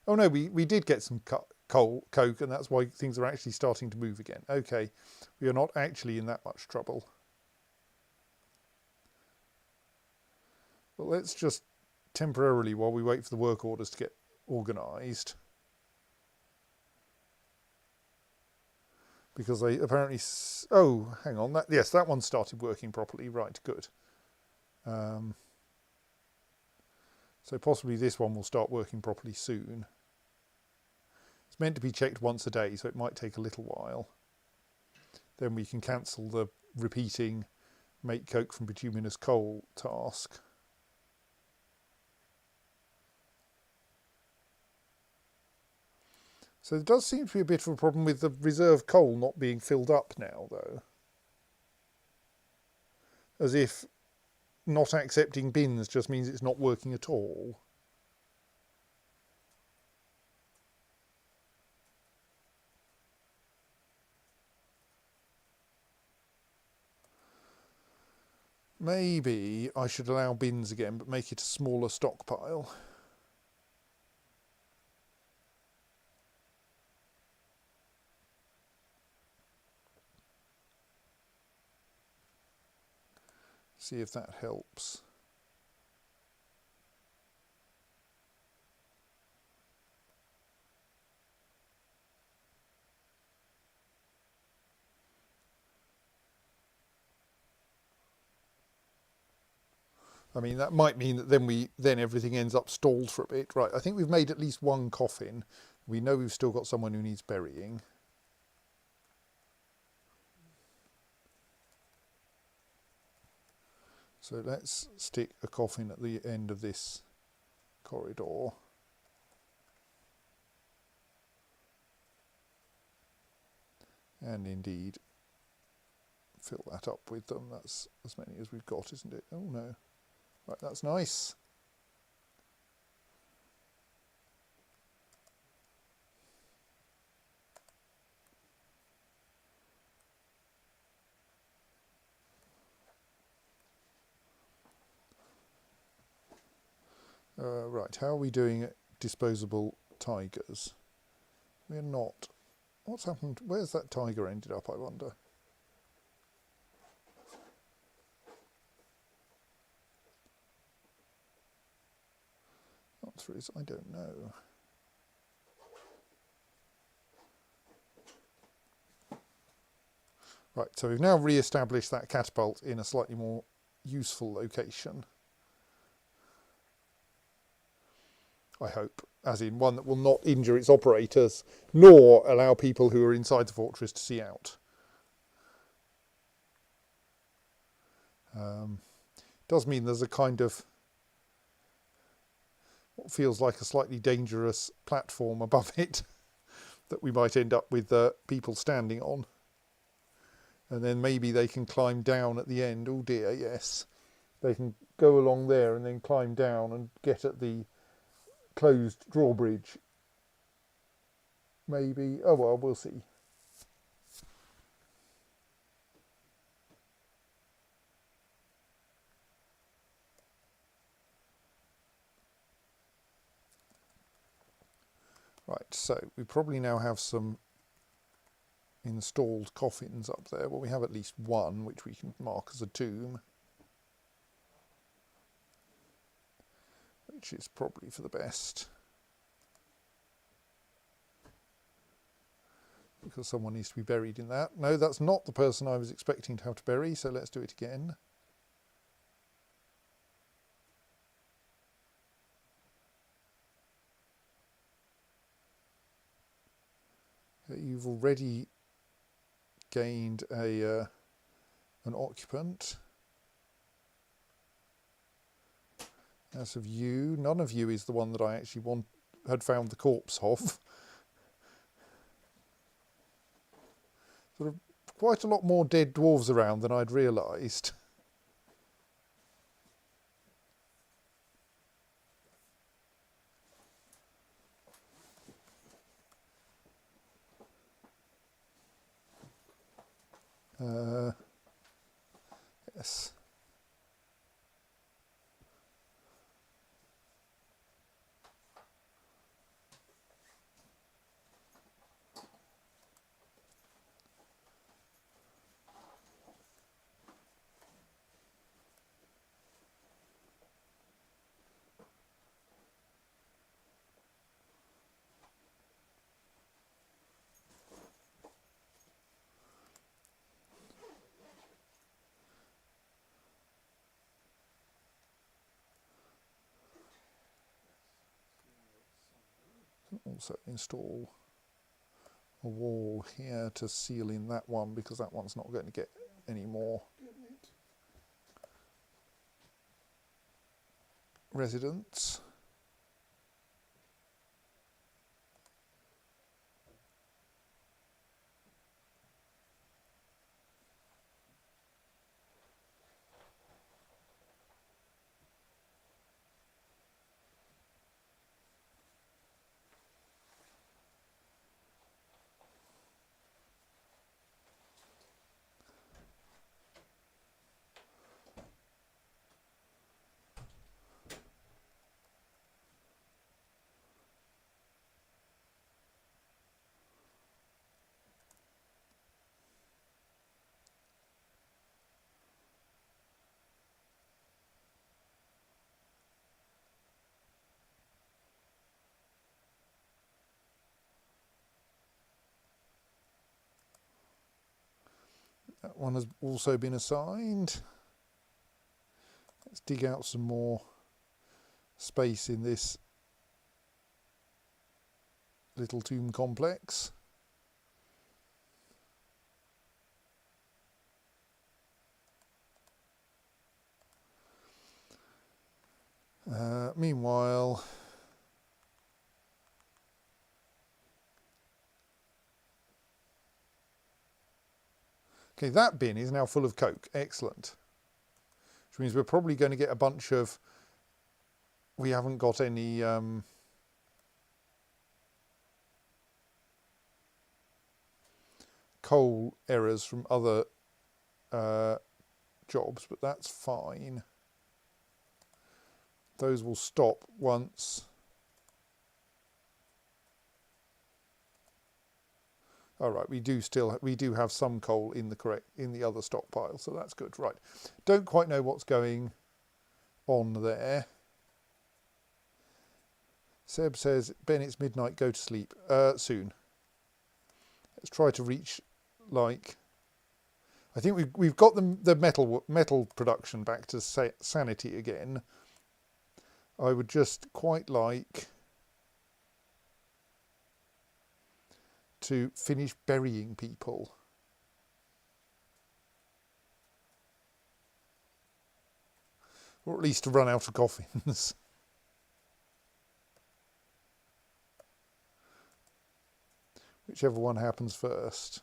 Oh no, we did get some coke, and that's why things are actually starting to move again. Okay, we are not actually in that much trouble. But let's just temporarily, while we wait for the work orders to get organised, because they apparently... Oh, hang on. Yes, that one started working properly. Right, good. So possibly this one will start working properly soon. It's meant to be checked once a day, so it might take a little while. Then we can cancel the repeating make coke from bituminous coal task. So there does seem to be a bit of a problem with the reserve coal not being filled up now, though. As if not accepting bins just means it's not working at all. Maybe I should allow bins again, but make it a smaller stockpile. See if that helps. I mean, that might mean that then everything ends up stalled for a bit. Right, I think we've made at least one coffin. We know we've still got someone who needs burying. So let's stick a coffin at the end of this corridor. And indeed, fill that up with them. That's as many as we've got, isn't it? Oh no. Right, that's nice. Right, how are we doing at disposable tigers? We're not. What's happened? Where's that tiger ended up, I wonder? Answer is, I don't know. Right, so we've now re-established that catapult in a slightly more useful location. I hope, as in one that will not injure its operators, nor allow people who are inside the fortress to see out. Does mean there's a kind of what feels like a slightly dangerous platform above it that we might end up with people standing on. And then maybe they can climb down at the end. Oh dear, yes. They can go along there and then climb down and get at the closed drawbridge. Maybe. Oh well, we'll see. Right, so we probably now have some installed coffins up there. Well, we have at least one, which we can mark as a tomb, which is probably for the best, because someone needs to be buried in that. No, that's not the person I was expecting to have to bury, so let's do it again. You've already gained an occupant. As of you, none of you is the one that I actually had found the corpse of. Sort of quite a lot more dead dwarves around than I'd realised. Yes. Also install a wall here to seal in that one, because that one's not going to get any more residents. That one has also been assigned. Let's dig out some more space in this little tomb complex. Meanwhile, okay, that bin is now full of coke. Excellent. Which means we're probably going to get a bunch of, we haven't got any coal errors from other jobs, but that's fine. Those will stop once. All right, we do have some coal in the other stockpile, so that's good. Right, don't quite know what's going on there. Seb says, Ben, it's midnight, go to sleep. Soon. Let's try to reach, like, I think we've got the metal production back to sanity again. I would just quite like to finish burying people. Or at least to run out of coffins. Whichever one happens first.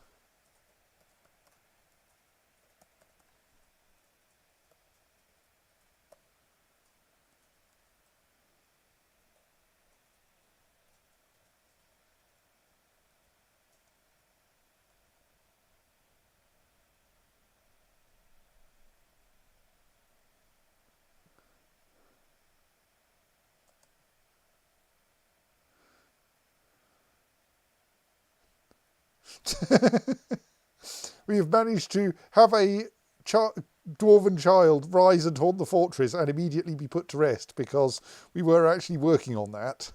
We have managed to have a dwarven child rise and haunt the fortress and immediately be put to rest, because we were actually working on that.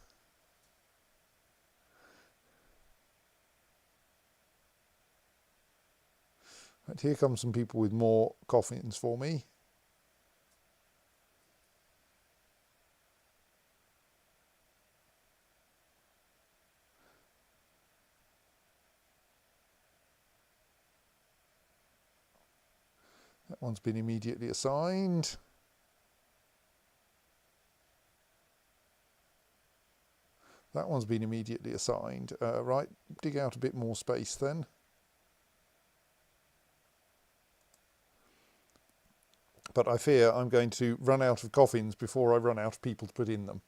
Right, here come some people with more coffins for me. That one's been immediately assigned. That one's been immediately assigned. Right, dig out a bit more space then. But I fear I'm going to run out of coffins before I run out of people to put in them.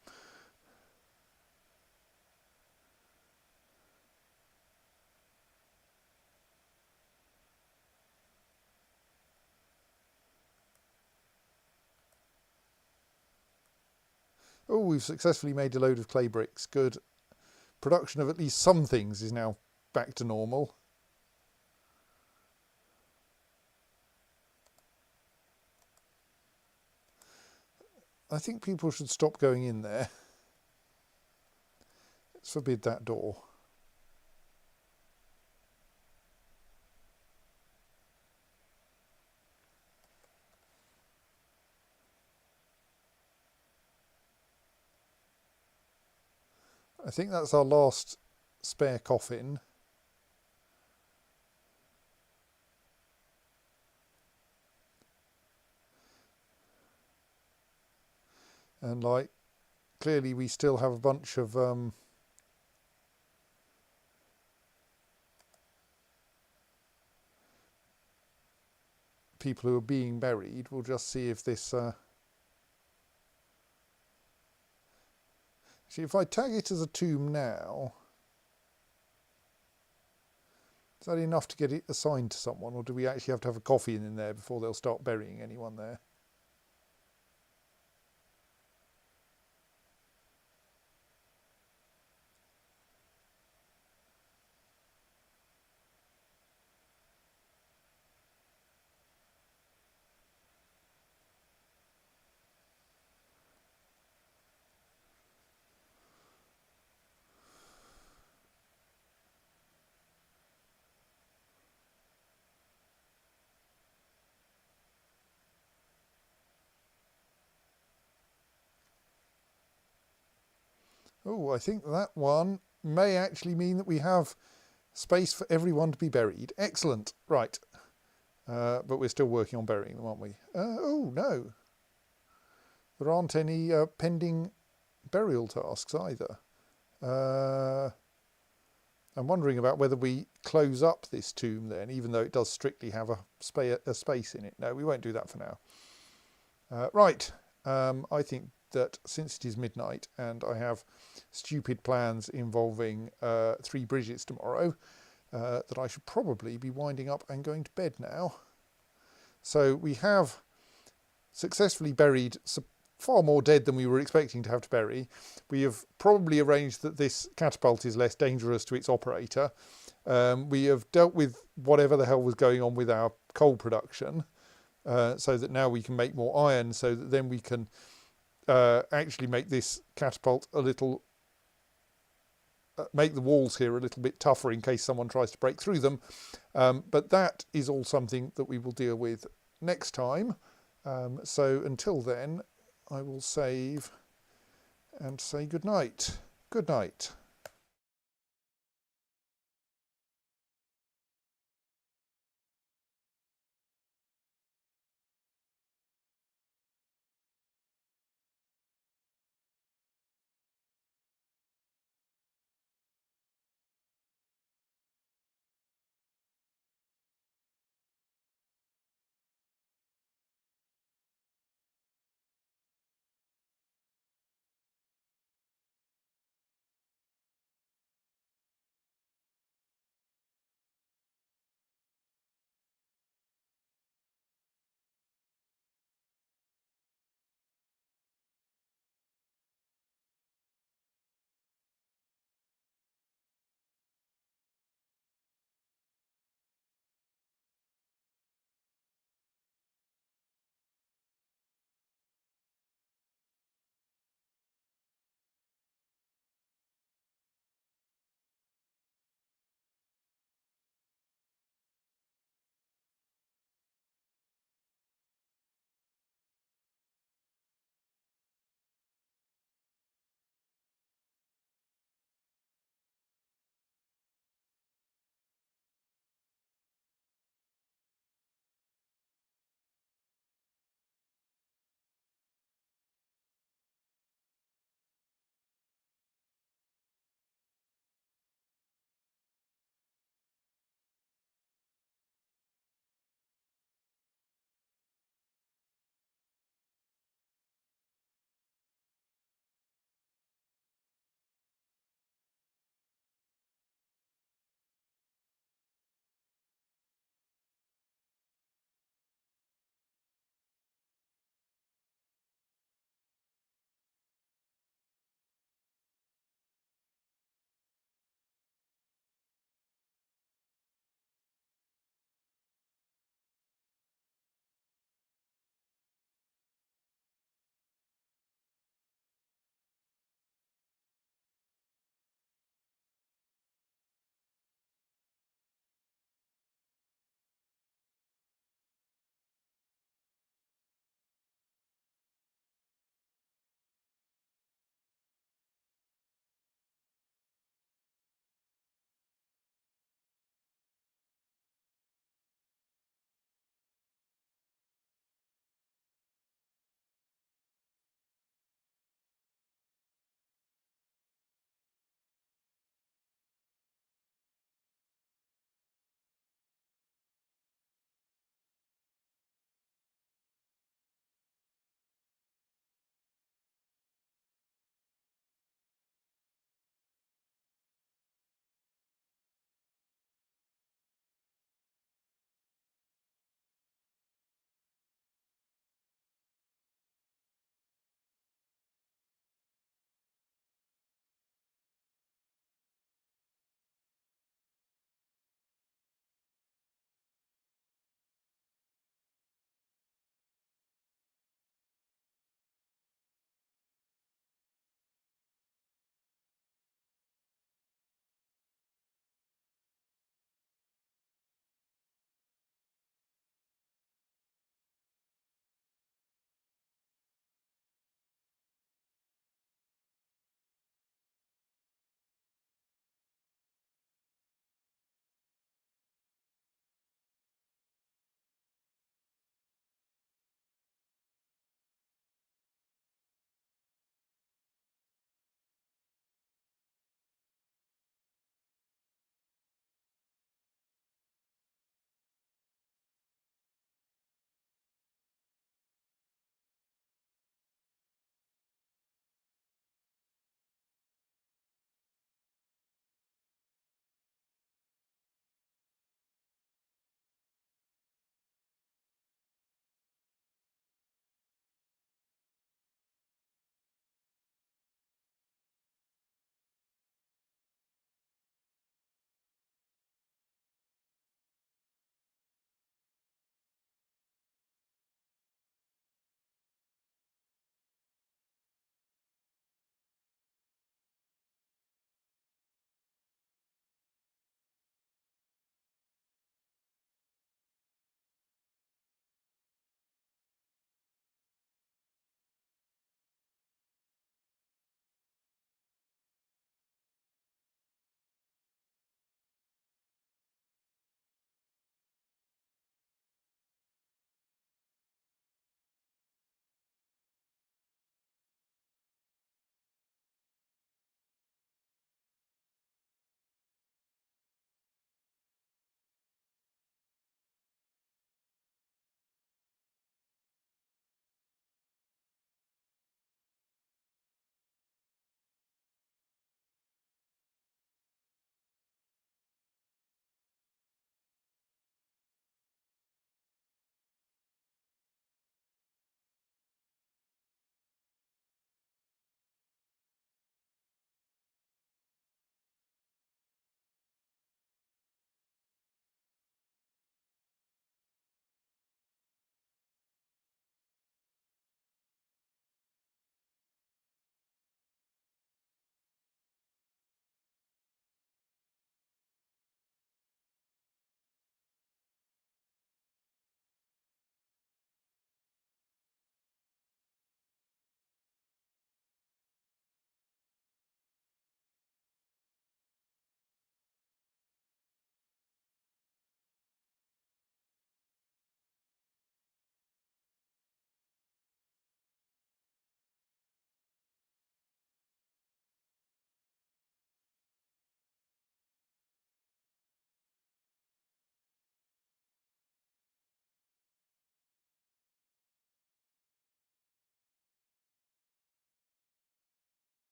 Oh, we've successfully made a load of clay bricks. Good. Production of at least some things is now back to normal. I think people should stop going in there. Let's forbid that door. I think that's our last spare coffin. And like, clearly we still have a bunch of people who are being buried. We'll just see if this see, if I tag it as a tomb now, is that enough to get it assigned to someone, or do we actually have to have a coffin in there before they'll start burying anyone there? Oh, I think that one may actually mean that we have space for everyone to be buried. Excellent. Right. But we're still working on burying them, aren't we? Oh, no. There aren't any pending burial tasks either. I'm wondering about whether we close up this tomb then, even though it does strictly have a space in it. No, we won't do that for now. Right. I think that since it is midnight and I have stupid plans involving 3 Bridgets tomorrow, that I should probably be winding up and going to bed now. So we have successfully buried far more dead than we were expecting to have to bury. We have probably arranged that this catapult is less dangerous to its operator. We have dealt with whatever the hell was going on with our coal production, so that now we can make more iron, so that then we can actually make this catapult a little, make the walls here a little bit tougher in case someone tries to break through them. But that is all something that we will deal with next time. So until then, I will save and say good night. Good night.